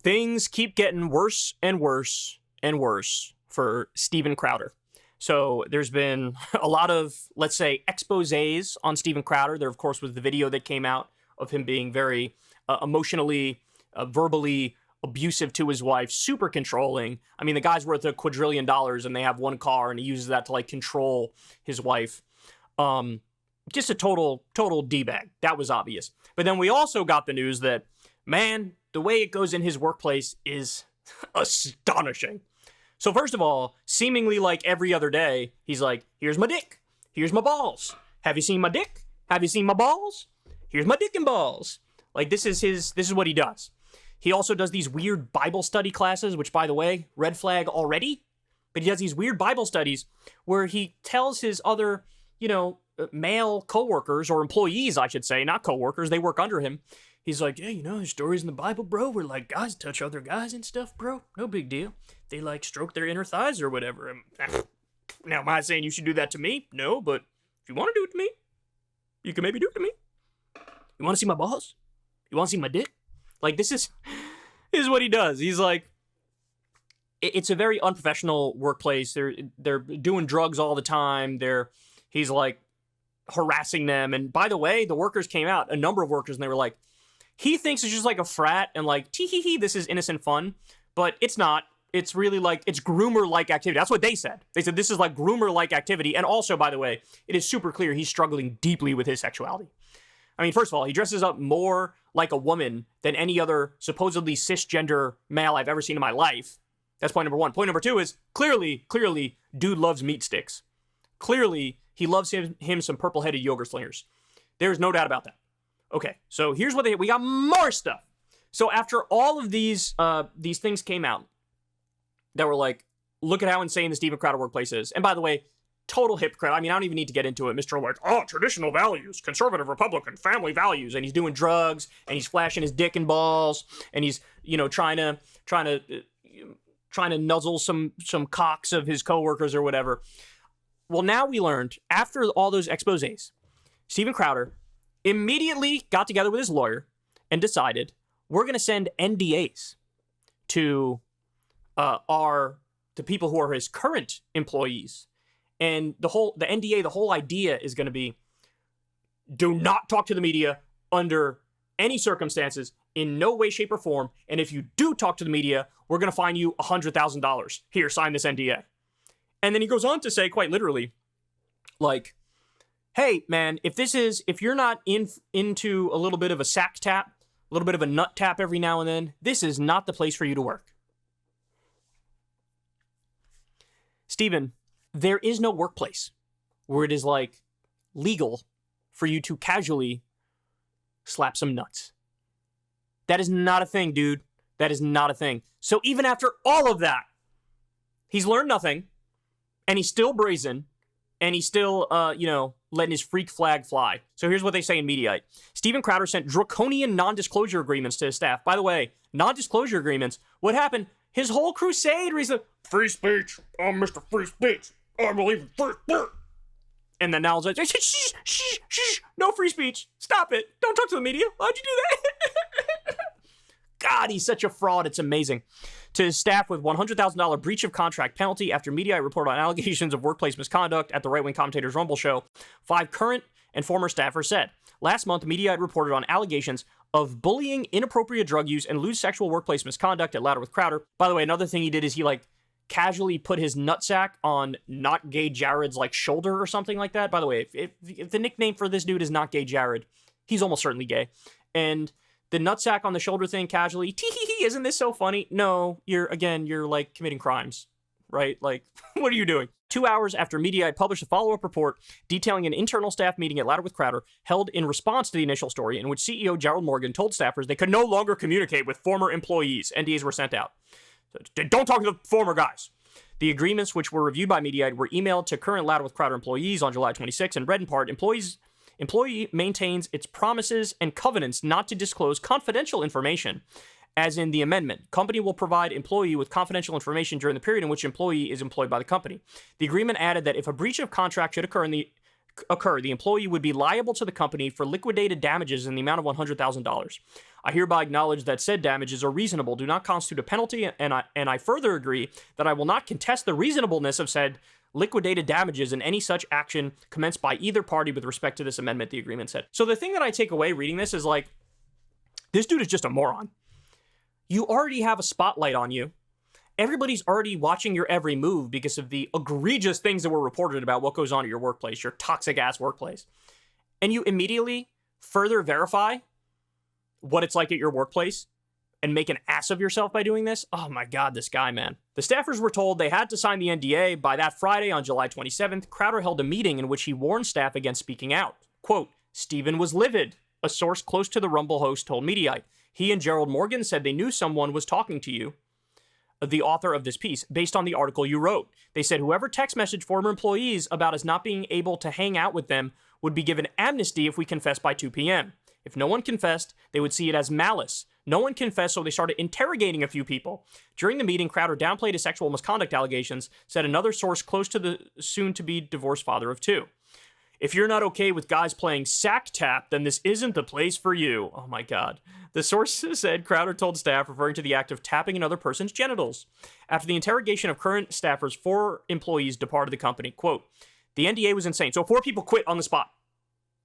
things keep getting worse and worse and worse for Steven Crowder. So there's been a lot of, let's say, exposés on Steven Crowder. There, of course, was the video that came out of him being very emotionally, verbally abusive to his wife, super controlling. I mean, the guy's worth $1 quadrillion and they have one car and he uses that to like control his wife. Just a total D-bag. That was obvious. But then we also got the news that, man, the way it goes in his workplace is astonishing. So first of all, seemingly like every other day, he's like, here's my dick. Here's my balls. Have you seen my dick? Have you seen my balls? Here's my dick and balls. Like, this is what he does. He also does these weird Bible study classes, which, by the way, red flag already. But he does these weird Bible studies where he tells his other, male coworkers, or employees, I should say, not coworkers, they work under him. He's like, yeah, there's stories in the Bible, bro, where like guys touch other guys and stuff, bro. No big deal. They like stroke their inner thighs or whatever. Now, am I saying you should do that to me? No, but if you want to do it to me, you can maybe do it to me. You want to see my balls? You want to see my dick? Like, this is what he does. He's like, it's a very unprofessional workplace. They're doing drugs all the time. He's like harassing them. And by the way, the workers came out, a number of workers, and they were like, he thinks it's just like a frat and like, tee-hee-hee, this is innocent fun. But it's not. It's really like, it's groomer-like activity. That's what they said. They said this is like groomer-like activity. And also, by the way, it is super clear he's struggling deeply with his sexuality. I mean, first of all, he dresses up more like a woman than any other supposedly cisgender male I've ever seen in my life. That's point number one. Point number two is, clearly, dude loves meat sticks. Clearly, he loves him some purple-headed yogurt slingers. There's no doubt about that. Okay, so here's what we got more stuff. So after all of these things came out that were like, look at how insane the Steven Crowder workplace is. And by the way, total hypocrite. I mean, I don't even need to get into it. Mr. like, traditional values, conservative Republican family values. And he's doing drugs and he's flashing his dick and balls and he's, trying to nuzzle some cocks of his coworkers or whatever. Well, now we learned, after all those exposés, Steven Crowder immediately got together with his lawyer and decided, we're going to send NDAs to the people who are his current employees. And the NDA, the whole idea is going to be, do not talk to the media under any circumstances, in no way, shape, or form. And if you do talk to the media, we're going to fine you $100,000. Here, sign this NDA. And then he goes on to say, quite literally, like, hey, man, if you're not into a little bit of a sack tap, a little bit of a nut tap every now and then, this is not the place for you to work. Steven, there is no workplace where it is like legal for you to casually slap some nuts. That is not a thing, dude. That is not a thing. So even after all of that, he's learned nothing, and he's still brazen, and he's still, letting his freak flag fly. So here's what they say in Mediaite. Steven Crowder sent draconian non-disclosure agreements to his staff. By the way, non-disclosure agreements, what happened? His whole crusade reason, free speech, I'm Mr. Free Speech, I believe in free speech. And then now it's like, shh, no free speech, stop it, don't talk to the media, why'd you do that? God, he's such a fraud, it's amazing. To his staff with $100,000 breach of contract penalty after Mediaite reported on allegations of workplace misconduct at the right-wing commentator's Rumble show, 5 current and former staffers said. Last month, Mediaite reported on allegations of bullying, inappropriate drug use, and lewd sexual workplace misconduct at Louder with Crowder. By the way, another thing he did is he, casually put his nutsack on Not Gay Jared's, shoulder or something like that. By the way, if the nickname for this dude is Not Gay Jared, he's almost certainly gay. And the nutsack on the shoulder thing casually, tee-hee-hee, isn't this so funny? No, you're committing crimes, right? What are you doing? 2 hours after Mediaite published a follow-up report detailing an internal staff meeting at Louder with Crowder held in response to the initial story, in which CEO Gerald Morgan told staffers they could no longer communicate with former employees. NDAs were sent out. So don't talk to the former guys. The agreements, which were reviewed by Mediaite, were emailed to current Louder with Crowder employees on July 26 and read in part, employee maintains its promises and covenants not to disclose confidential information, as in the amendment. Company will provide employee with confidential information during the period in which employee is employed by the company. The agreement added that if a breach of contract should occur, the employee would be liable to the company for liquidated damages in the amount of $100,000. I hereby acknowledge that said damages are reasonable, do not constitute a penalty, and I further agree that I will not contest the reasonableness of said liquidated damages in any such action commenced by either party with respect to this amendment, the agreement said. So the thing that I take away reading this is like, this dude is just a moron. You already have a spotlight on you. Everybody's already watching your every move because of the egregious things that were reported about what goes on at your workplace, your toxic-ass workplace. And you immediately further verify what it's like at your workplace and make an ass of yourself by doing this? Oh my God, this guy, man. The staffers were told they had to sign the NDA. By that Friday, on July 27th, Crowder held a meeting in which he warned staff against speaking out. Quote, Stephen was livid, a source close to the Rumble host told Mediaite. He and Gerald Morgan said they knew someone was talking to you, the author of this piece, based on the article you wrote. They said whoever text messaged former employees about us not being able to hang out with them would be given amnesty if we confessed by 2 p.m. If no one confessed, they would see it as malice. No one confessed, so they started interrogating a few people. During the meeting, Crowder downplayed his sexual misconduct allegations, said another source close to the soon-to-be divorced father of 2. If you're not okay with guys playing sack tap, then this isn't the place for you. Oh my God. The source said Crowder told staff, referring to the act of tapping another person's genitals. After the interrogation of current staffers, 4 employees departed the company. Quote, the NDA was insane. So 4 people quit on the spot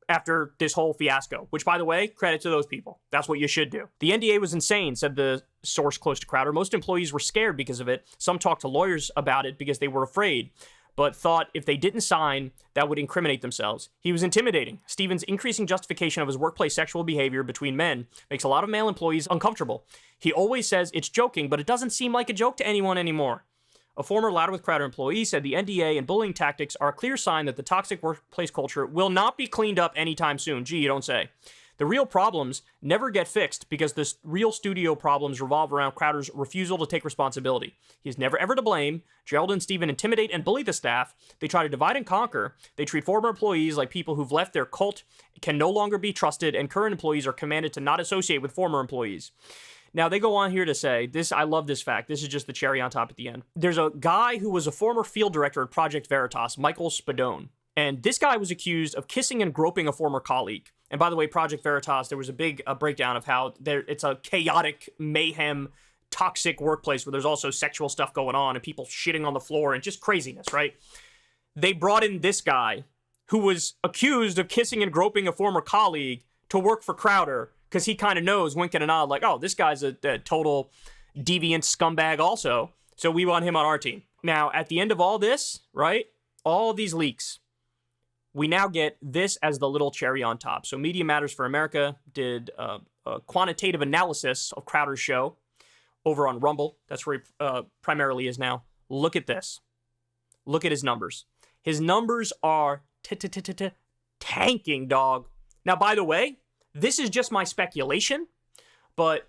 after this whole fiasco, which, by the way, credit to those people. That's what you should do. The NDA was insane, said the source close to Crowder. Most employees were scared because of it. Some talked to lawyers about it because they were afraid, but thought if they didn't sign, that would incriminate themselves. He was intimidating. Stephen's increasing justification of his workplace sexual behavior between men makes a lot of male employees uncomfortable. He always says it's joking, but it doesn't seem like a joke to anyone anymore. A former Louder with Crowder employee said the NDA and bullying tactics are a clear sign that the toxic workplace culture will not be cleaned up anytime soon. Gee, you don't say. The real problems never get fixed because the real studio problems revolve around Crowder's refusal to take responsibility. He is never ever to blame. Gerald and Stephen intimidate and bully the staff. They try to divide and conquer. They treat former employees like people who've left their cult, can no longer be trusted, and current employees are commanded to not associate with former employees. Now, they go on here to say, I love this fact. This is just the cherry on top at the end. There's a guy who was a former field director at Project Veritas, Michael Spadone. And this guy was accused of kissing and groping a former colleague. And by the way, Project Veritas, there was a big breakdown of how it's a chaotic, mayhem, toxic workplace where there's also sexual stuff going on and people shitting on the floor and just craziness, right? They brought in this guy who was accused of kissing and groping a former colleague to work for Crowder because he kind of knows, wink and a nod, like, oh, this guy's a total deviant scumbag also, so we want him on our team. Now, at the end of all this, right, all these leaks, we now get this as the little cherry on top. So Media Matters for America did a quantitative analysis of Crowder's show over on Rumble. That's where he primarily is now. Look at this. Look at his numbers. His numbers are tanking, dog. Now, by the way, this is just my speculation, but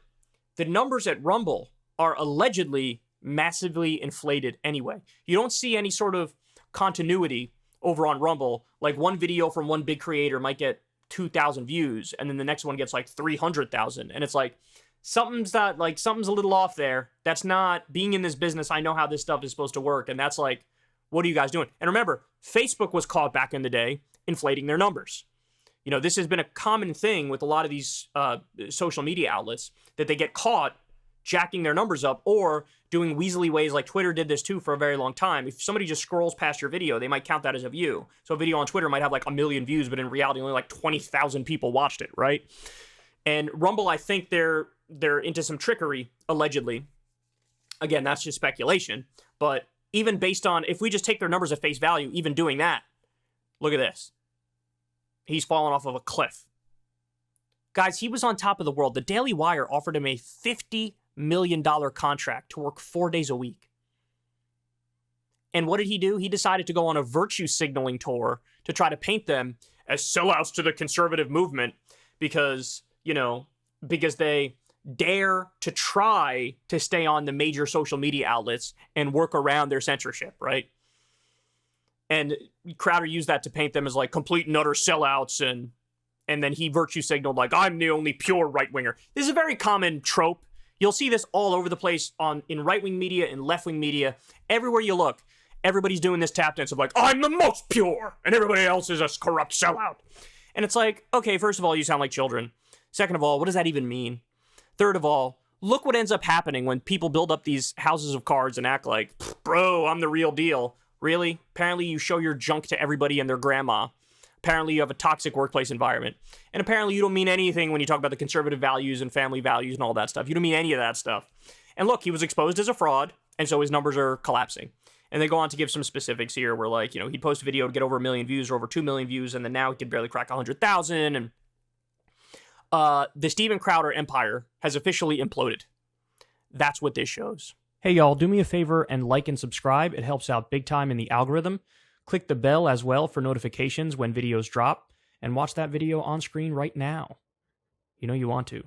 the numbers at Rumble are allegedly massively inflated anyway. You don't see any sort of continuity over on Rumble. Like one video from one big creator might get 2,000 views, and then the next one gets like 300,000. And it's like, something's a little off there. That's not being in this business. I know how this stuff is supposed to work. And that's like, what are you guys doing? And remember, Facebook was caught back in the day inflating their numbers. You know, this has been a common thing with a lot of these social media outlets, that they get caught jacking their numbers up or doing weaselly ways, like Twitter did this too for a very long time. If somebody just scrolls past your video, they might count that as a view. So a video on Twitter might have like 1 million views, but in reality, only like 20,000 people watched it, right? And Rumble, I think they're into some trickery, allegedly. Again, that's just speculation. But even based on, if we just take their numbers at face value, even doing that, look at this. He's fallen off of a cliff. Guys, he was on top of the world. The Daily Wire offered him a $50 million contract to work 4 days a week. And what did he do? He decided to go on a virtue signaling tour to try to paint them as sellouts to the conservative movement because they dare to try to stay on the major social media outlets and work around their censorship, right? And Crowder used that to paint them as like complete and utter sellouts, and then he virtue signaled like, I'm the only pure right-winger. This is a very common trope. You'll see this all over the place in right-wing media, in left-wing media. Everywhere you look, everybody's doing this tap dance of like, I'm the most pure, and everybody else is a corrupt sellout. And it's like, okay, first of all, you sound like children. Second of all, what does that even mean? Third of all, look what ends up happening when people build up these houses of cards and act like, bro, I'm the real deal. Really? Apparently you show your junk to everybody and their grandma. Apparently you have a toxic workplace environment. And apparently you don't mean anything when you talk about the conservative values and family values and all that stuff. You don't mean any of that stuff. And look, he was exposed as a fraud, and so his numbers are collapsing. And they go on to give some specifics here where, like, he'd post a video to get over 1 million views or over 2 million views, and then now he could barely crack 100,000. And the Steven Crowder empire has officially imploded. That's what this shows. Hey, y'all, do me a favor and like and subscribe. It helps out big time in the algorithm. Click the bell as well for notifications when videos drop, and watch that video on screen right now. You know you want to.